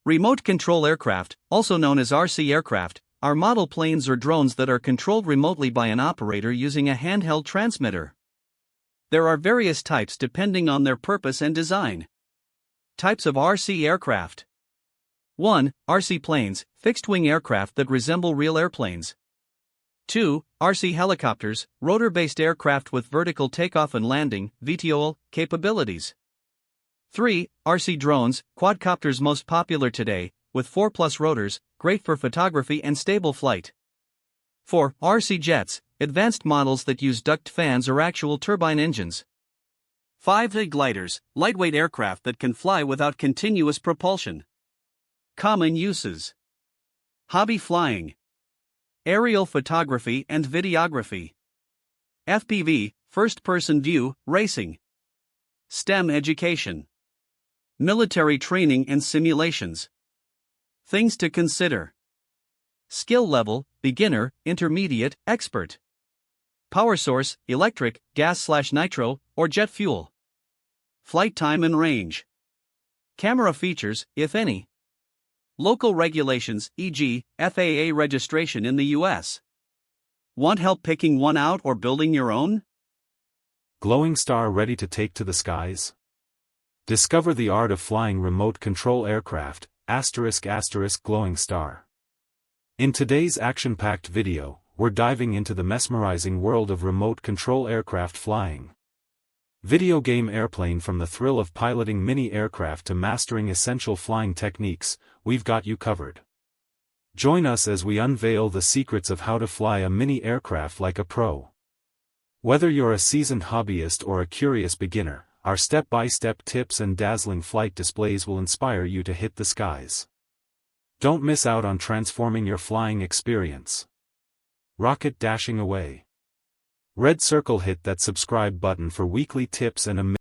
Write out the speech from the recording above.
Remote control aircraft, also known as RC aircraft, are model planes or drones that are controlled remotely by an operator using a handheld transmitter. There are various types depending on their purpose and design. Types of RC aircraft. 1. RC planes, fixed-wing aircraft that resemble real airplanes. 2. RC helicopters, rotor-based aircraft with vertical takeoff and landing (VTOL) capabilities. 3. RC drones, quadcopters most popular today, with 4+ rotors, great for photography and stable flight. 4. RC jets, advanced models that use duct fans or actual turbine engines. 5. Gliders, lightweight aircraft that can fly without continuous propulsion. Common uses. Hobby flying. Aerial photography and videography. FPV, first-person view, racing. STEM education. Military training and simulations. Things to consider. Skill level, beginner, intermediate, expert. Power source, electric, gas/nitro, or jet fuel. Flight time and range. Camera features, if any. Local regulations, e.g., FAA registration in the U.S. Want help picking one out or building your own? Glowing star ready to take to the skies? Discover the art of flying remote control aircraft, *** glowing star. In today's action-packed video, we're diving into the mesmerizing world of remote control aircraft flying. Video game airplane. From the thrill of piloting mini aircraft to mastering essential flying techniques, we've got you covered. Join us as we unveil the secrets of how to fly a mini aircraft like a pro. Whether you're a seasoned hobbyist or a curious beginner, our step-by-step tips and dazzling flight displays will inspire you to hit the skies. Don't miss out on transforming your flying experience. Rocket dashing away. Red circle, hit that subscribe button for weekly tips and amazing